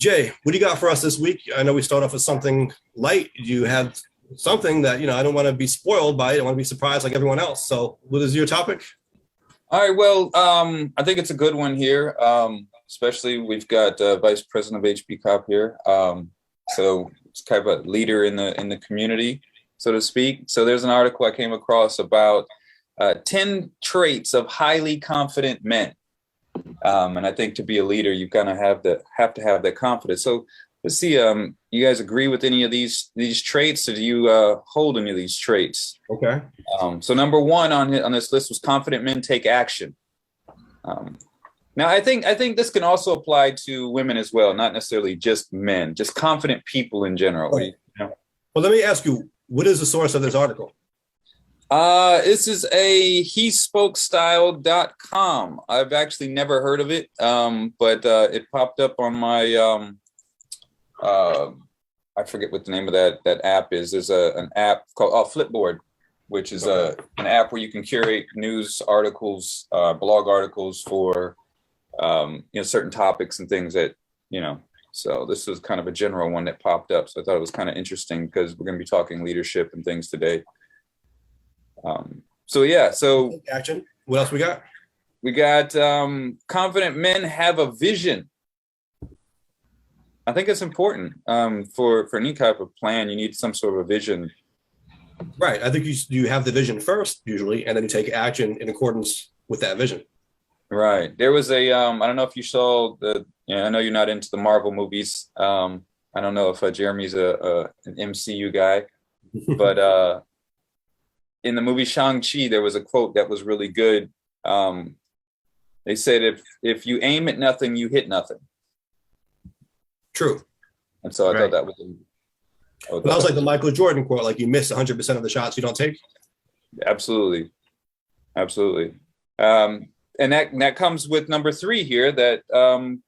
Jay, what do you got for us this week? I know we start off with something light. You have something that, I don't want to be spoiled by. I don't want to be surprised like everyone else. So what is your topic? All right. Well, I think it's a good one here. Especially we've got Vice President of HBCOP here. So it's kind of a leader in the community, so to speak. So there's an article I came across about 10 traits of highly confident men. And I think to be a leader, you kind of have to have that confidence. So let's see. You guys agree with any of these traits, or do you hold any of these traits? Okay. So number one on this list was confident men take action. Now I think this can also apply to women as well, not necessarily just men, just confident people in general. Right. Well, let me ask you, what is the source of this article? This is a hespokestyle.com. I've actually never heard of it, but it popped up on my, I forget what the name of that app is. There's an app called Flipboard, which is an app where you can curate news articles, blog articles for, certain topics and things that, so this was kind of a general one that popped up. So I thought it was kind of interesting because we're going to be talking leadership and things today. So Action. What else we got? We got confident men have a vision. I think it's important for any type of plan. You need some sort of a vision. Right. I think you have the vision first usually, and then you take action in accordance with that vision. Right. There was I don't know if you saw I know you're not into the Marvel movies. I don't know if Jeremy's an MCU guy, but in the movie Shang-Chi, there was a quote that was really good. They said, if you aim at nothing, you hit nothing. True. And so I thought that was... That was like the Michael Jordan quote, like you miss 100% of the shots you don't take. Absolutely. And that comes with number 3 here, that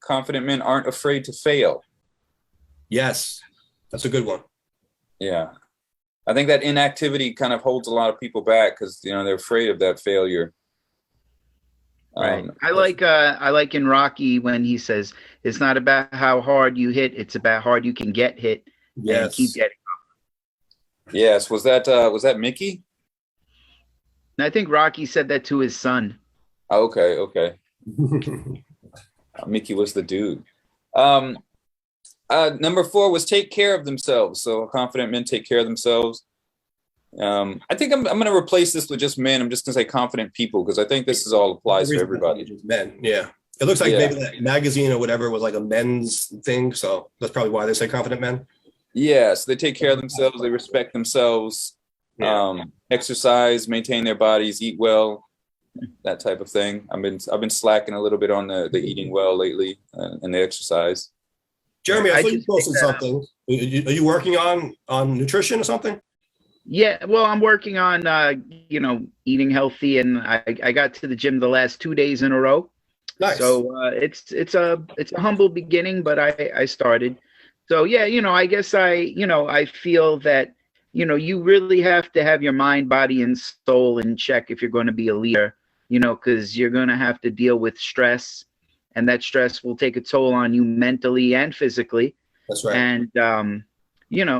confident men aren't afraid to fail. Yes, that's a good one. Yeah. I think that inactivity kind of holds a lot of people back because, they're afraid of that failure. Right. I like in Rocky when he says, it's not about how hard you hit, it's about how hard you can get hit. Yes. And keep getting up. Yes. Was that Mickey? And I think Rocky said that to his son. Okay. Mickey was the dude. Number 4 was take care of themselves. So confident men take care of themselves. I think I'm going to replace this with just men. I'm just going to say confident people because I think this is all applies to everybody. Just men, yeah. It looks like maybe that magazine or whatever was like a men's thing. So that's probably why they say confident men. Yes, they take care of themselves. They respect themselves. Exercise, maintain their bodies, eat well, that type of thing. I've been slacking a little bit on the eating well lately and the exercise. Jeremy, I thought you posted something. Are you working on nutrition or something? Yeah, well, I'm working on, eating healthy, and I got to the gym the last 2 days in a row. Nice. So it's a humble beginning, but I started. So yeah, I guess I feel that you really have to have your mind, body, and soul in check if you're going to be a leader. Because you're going to have to deal with stress. And that stress will take a toll on you mentally and physically. That's right. And,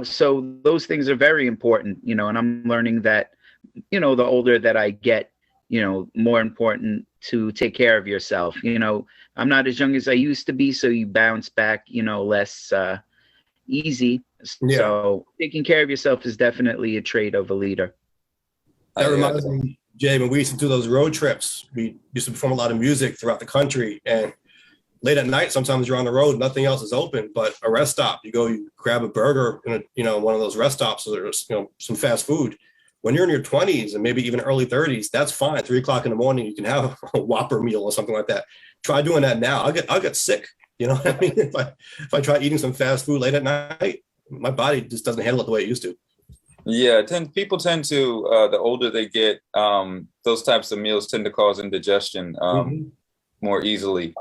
so those things are very important, and I'm learning that, the older that I get, more important to take care of yourself. I'm not as young as I used to be, so you bounce back, less easy. Yeah. So taking care of yourself is definitely a trait of a leader. That reminds me, Jay, when we used to do those road trips, we used to perform a lot of music throughout the country, and late at night, sometimes you're on the road, nothing else is open, but a rest stop, you grab a burger in one of those rest stops, or there's, some fast food. When you're in your 20s and maybe even early 30s, that's fine. 3 o'clock in the morning, you can have a Whopper meal or something like that. Try doing that now. I'll get sick. You know what I mean? If I try eating some fast food late at night, my body just doesn't handle it the way it used to. Yeah, people tend to, the older they get, those types of meals tend to cause indigestion more easily.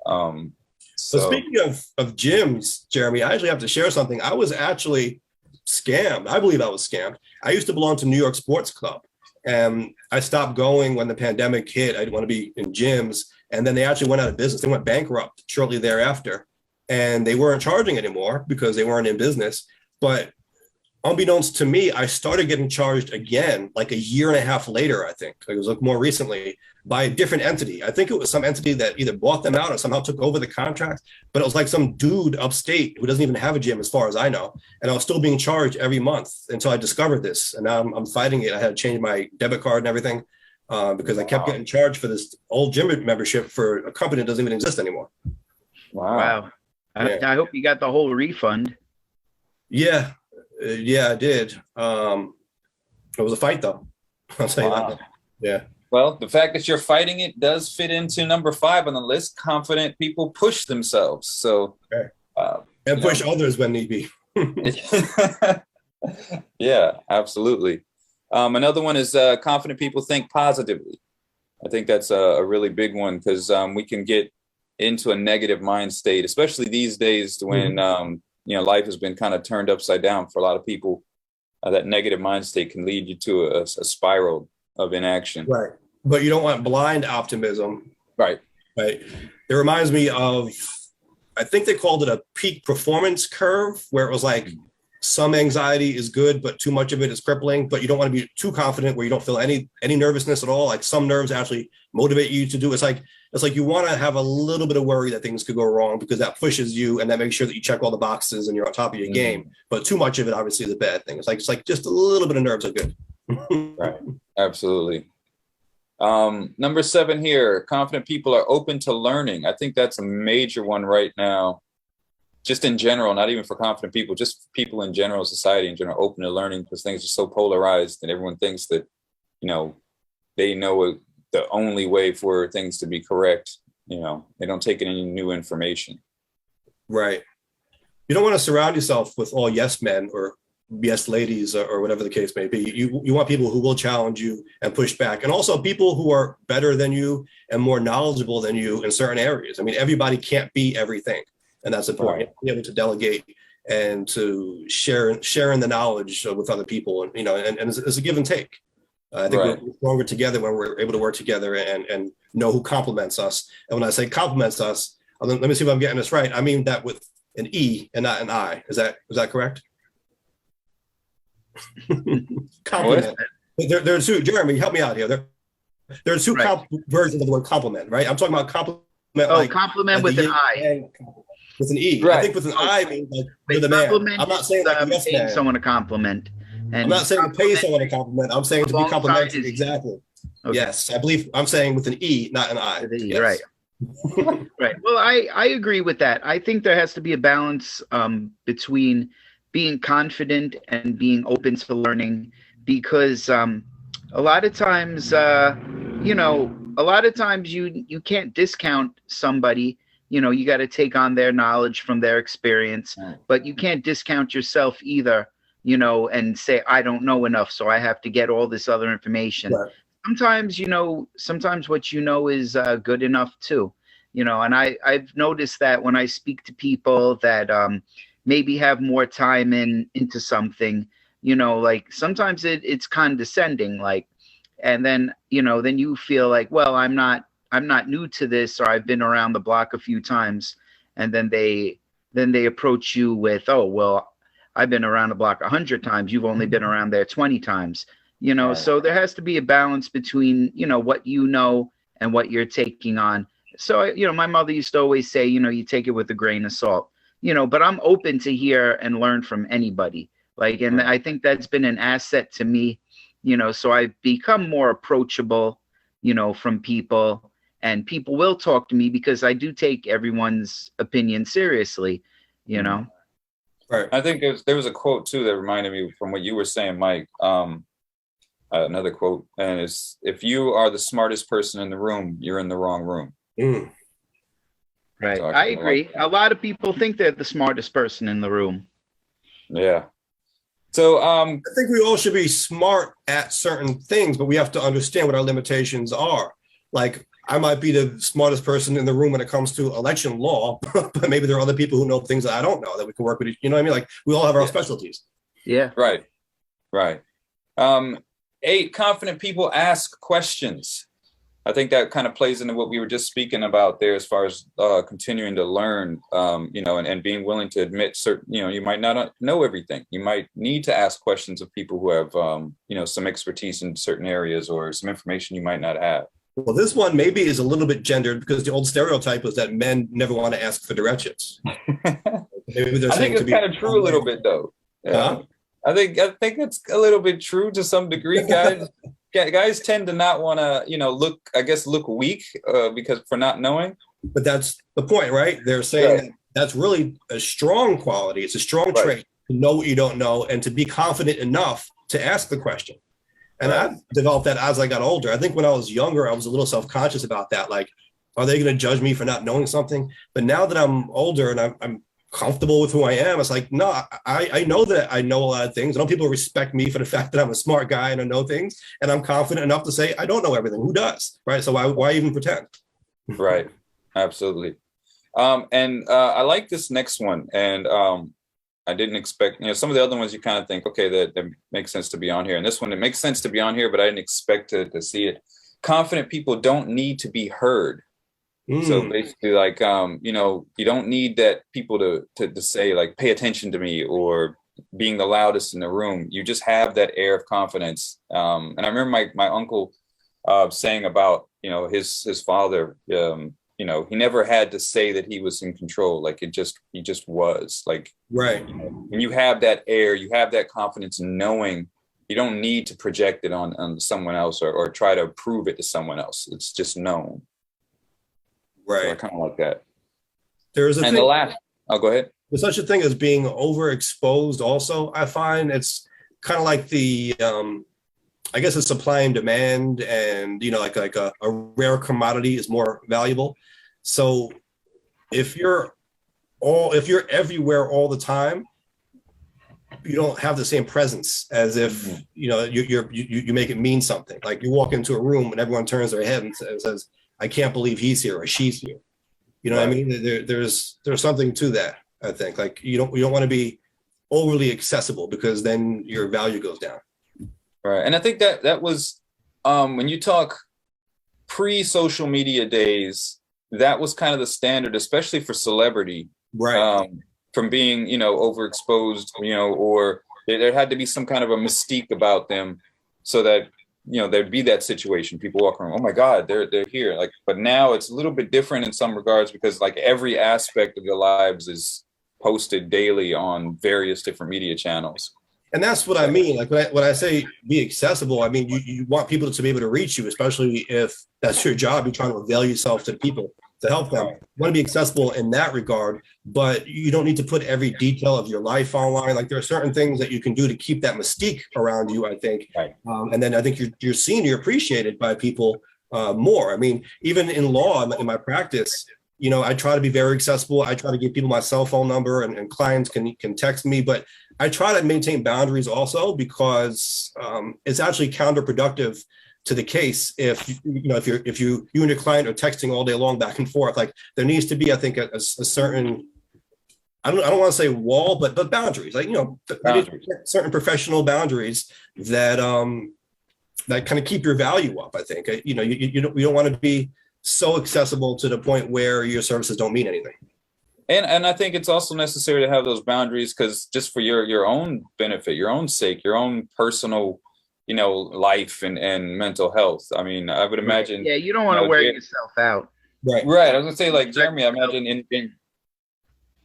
So speaking of gyms, Jeremy, I actually have to share something. I was actually scammed. I believe I was scammed. I used to belong to New York Sports Club, and I stopped going when the pandemic hit. I didn't want to be in gyms, and then they actually went out of business. They went bankrupt shortly thereafter. and they weren't charging anymore because they weren't in business. But unbeknownst to me, I started getting charged again, like a year and a half later, I think. It was like more recently by a different entity. I think it was some entity that either bought them out or somehow took over the contract, but it was like some dude upstate who doesn't even have a gym as far as I know. And I was still being charged every month until I discovered this. And now I'm fighting it. I had to change my debit card and everything because I kept getting charged for this old gym membership for a company that doesn't even exist anymore. Wow. Yeah. I hope you got the whole refund. Yeah. Yeah, I did. It was a fight, though. I'll say that. Yeah. Well, the fact that you're fighting it does fit into number 5 on the list. Confident people push themselves. So, and push others when need be. Yeah, absolutely. Another one is confident people think positively. I think that's a really big one because we can get into a negative mind state, especially these days when life has been kind of turned upside down for a lot of people. That negative mind state can lead you to a spiral of inaction. Right. But you don't want blind optimism. Right. Right. It reminds me of, I think they called it a peak performance curve, where it was like some anxiety is good, but too much of it is crippling. But you don't want to be too confident where you don't feel any nervousness at all. Like some nerves actually motivate you to do. It's like you want to have a little bit of worry that things could go wrong because that pushes you and that makes sure that you check all the boxes and you're on top of your game. But too much of it obviously is a bad thing. It's like just a little bit of nerves are good. Right. Absolutely. Number 7 here, confident people are open to learning. I think that's a major one right now. Just in general, not even for confident people, just people in general, society in general, open to learning because things are so polarized and everyone thinks that, they know the only way for things to be correct. They don't take in any new information. Right. You don't want to surround yourself with all yes men or yes ladies or whatever the case may be. You want people who will challenge you and push back, and also people who are better than you and more knowledgeable than you in certain areas. I mean, everybody can't be everything, and that's important. Right. Be able to delegate and to share in the knowledge with other people, and it's a give and take. I think we're stronger together when we're able to work together and know who complements us. And when I say complements us, let me see if I'm getting this right. I mean that with an E and not an I. Is that correct? Compliment. There are two. Jeremy, help me out here. There are two versions of the word compliment, right? I'm talking about compliment. Compliment with an I. With an E. Right. I think with an I means like you're the man. I'm not saying like yes paying man. someone a compliment. And I'm not saying to pay someone a compliment. I'm saying to be complimented. Exactly. Okay. Yes, I believe I'm saying with an E, not an I. Yes. Right. Right. Well, I agree with that. I think there has to be a balance between being confident and being open to learning, because a lot of times, you can't discount somebody. You got to take on their knowledge from their experience, but you can't discount yourself either, and say, I don't know enough, so I have to get all this other information. Right. Sometimes what is good enough too, and I've noticed that when I speak to people that maybe have more time into something, like sometimes it's condescending, like, and then you feel like, well, I'm not new to this, or I've been around the block a few times, and then they approach you with, oh, well, I've been around the block 100 times. You've only been around there 20 times. So there has to be a balance between, what and what you're taking on. So, my mother used to always say, you take it with a grain of salt, but I'm open to hear and learn from anybody. And I think that's been an asset to me, so I've become more approachable, from people, and people will talk to me because I do take everyone's opinion seriously, Right. I think there was a quote too that reminded me from what you were saying, Mike. Another quote, and it's, if you are the smartest person in the room, you're in the wrong room. Right. So I agree. A lot of people think they're the smartest person in the room. Yeah. So I think we all should be smart at certain things, but we have to understand what our limitations are. Like, I might be the smartest person in the room when it comes to election law, but maybe there are other people who know things that I don't know that we can work with. You know what I mean? Like, we all have our specialties. Yeah. Right. 8, confident people ask questions. I think that kind of plays into what we were just speaking about there, as far as continuing to learn, and being willing to admit certain, you might not know everything. You might need to ask questions of people who have, some expertise in certain areas, or some information you might not have. Well, this one maybe is a little bit gendered, because the old stereotype was that men never want to ask for directions. Maybe they're I think it's kind of true a little bit, though. Huh? I think it's a little bit true to some degree, guys. Guys tend to not want to, look weak because for not knowing. But that's the point, right? They're saying that's really a strong quality. It's a strong trait to know what you don't know and to be confident enough to ask the question. And I've developed that as I got older. I think when I was younger, I was a little self-conscious about that. Like, are they going to judge me for not knowing something? But now that I'm older and I'm comfortable with who I am, it's like, no, I know that I know a lot of things. I know people respect me for the fact that I'm a smart guy and I know things. And I'm confident enough to say, I don't know everything. Who does? Right. So why even pretend? Right. Absolutely. I like this next one. And I didn't expect, some of the other ones you kind of think, okay, that makes sense to be on here. And this one, it makes sense to be on here, but I didn't expect to see it. Confident people don't need to be heard. So basically, like, you don't need that people to say, like, pay attention to me, or being the loudest in the room. You just have that air of confidence. And I remember my uncle saying about, his father, he never had to say that he was in control. Like, he just was, like, right. When you have that air, you have that confidence in knowing, you don't need to project it on someone else or try to prove it to someone else. It's just known. Right. So I kind of like that. There's a thing. The last, go ahead. There's such a thing as being overexposed also. I find it's kind of like the, I guess it's supply and demand, and, like a rare commodity is more valuable. So if you're everywhere all the time, you don't have the same presence as if, you make it mean something. Like, you walk into a room and everyone turns their head and says, I can't believe he's here or she's here. You know what I mean? There's something to that, I think. Like, you don't want to be overly accessible, because then your value goes down. Right. And I think that was when you talk pre-social media days, that was kind of the standard, especially for celebrity. Right. From being, overexposed, or there had to be some kind of a mystique about them, so that there'd be that situation. People walk around, oh my God, they're here. Like, but now it's a little bit different in some regards, because like every aspect of their lives is posted daily on various different media channels. And that's what I mean. Like, when I say be accessible, I mean, you want people to be able to reach you, especially if that's your job. You're trying to avail yourself to people to help them. You want to be accessible in that regard, but you don't need to put every detail of your life online. Like, there are certain things that you can do to keep that mystique around you, I think. Right. And then I think you're seen, you're appreciated by people more. I mean, even in law, in my practice, I try to be very accessible. I try to give people my cell phone number, and clients can text me, but I try to maintain boundaries also, because it's actually counterproductive to the case if you and your client are texting all day long back and forth. Like, there needs to be, I think, a certain, I don't want to say wall, but boundaries. Like, boundaries. Certain professional boundaries that kind of keep your value up. I think you don't want to be so accessible to the point where your services don't mean anything. And I think it's also necessary to have those boundaries, because just for your own benefit, your own sake, your own personal, life and mental health. I mean, I would imagine. Yeah, you don't want to wear yourself out. Right. Right. I was gonna say, like, Jeremy, I imagine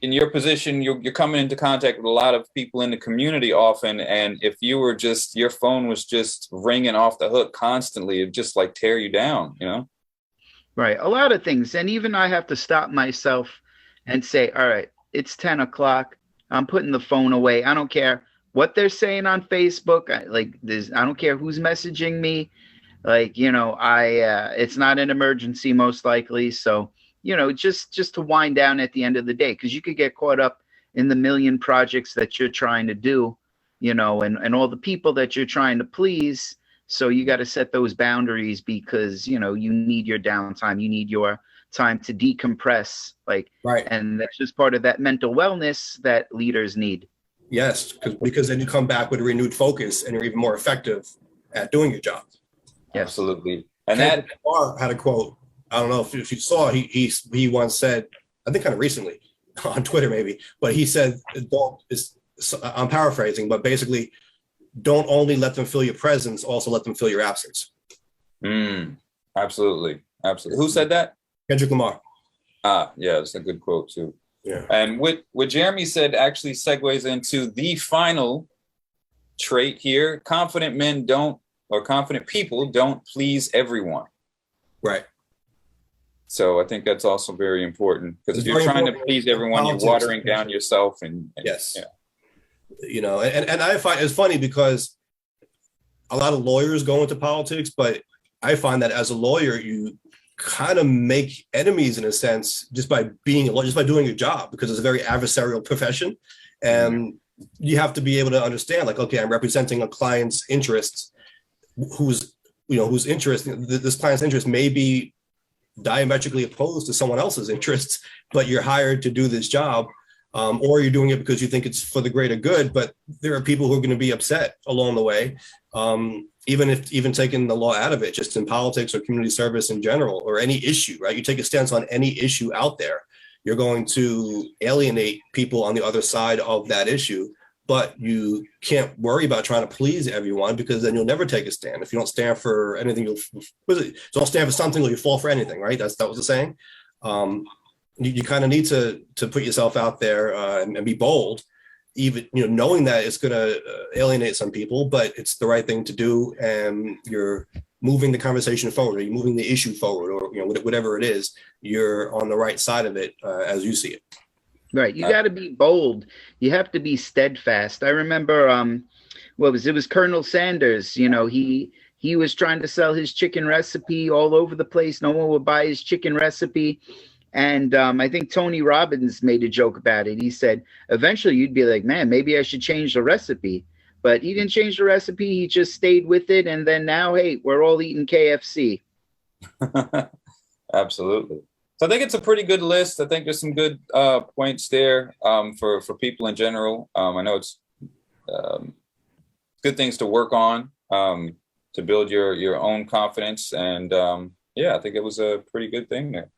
in your position, you're coming into contact with a lot of people in the community often, and if you were your phone was just ringing off the hook constantly, it'd just like tear you down, Right. A lot of things, and even I have to stop myself and say, all right, it's 10 o'clock. I'm putting the phone away. I don't care what they're saying on Facebook. I don't care who's messaging me. Like, it's not an emergency, most likely. So, just to wind down at the end of the day, because you could get caught up in the million projects that you're trying to do, and all the people that you're trying to please. So you got to set those boundaries, because, you need your downtime. You need your time to decompress, right. And that's just part of that mental wellness that leaders need. Yes, because then you come back with a renewed focus and you're even more effective at doing your job. Yes. Absolutely. And Kendrick Lamar had a quote. I don't know if you saw. He once said, I think kind of recently on Twitter maybe, but he said, "Don't." I'm paraphrasing, but basically, don't only let them feel your presence, also let them feel your absence. Absolutely. Who said that? Kendrick Lamar. Yeah, it's a good quote too. Yeah. And what Jeremy said actually segues into the final trait here. Confident people don't please everyone. Right. So I think that's also very important, because if you're trying to please everyone, you're watering down yourself. And yes. Yeah. You know, and I find it's funny because a lot of lawyers go into politics, but I find that as a lawyer, you kind of make enemies in a sense just by doing your job, because it's a very adversarial profession, and you have to be able to understand, like, okay, I'm representing a client's interests, whose interest, this client's interest may be diametrically opposed to someone else's interests, but you're hired to do this job, or you're doing it because you think it's for the greater good. But there are people who are going to be upset along the way, even taking the law out of it, just in politics or community service in general, or any issue, right? You take a stance on any issue out there, you're going to alienate people on the other side of that issue. But you can't worry about trying to please everyone, because then you'll never take a stand. If you don't stand for anything, don't stand for something or you fall for anything, right? That was the saying. You kind of need to put yourself out there and be bold, even knowing that it's going to alienate some people, but it's the right thing to do, and you're moving the conversation forward, or you're moving the issue forward, or whatever it is, you're on the right side of it as you see it. Right. You got to be bold. You have to be steadfast. I remember, it was Colonel Sanders. He was trying to sell his chicken recipe all over the place. No one would buy his chicken recipe. And I think Tony Robbins made a joke about it. He said, eventually you'd be like, man, maybe I should change the recipe. But he didn't change the recipe. He just stayed with it. And then now, hey, we're all eating KFC. Absolutely. So I think it's a pretty good list. I think there's some good points there for people in general. I know it's good things to work on to build your own confidence. And I think it was a pretty good thing there.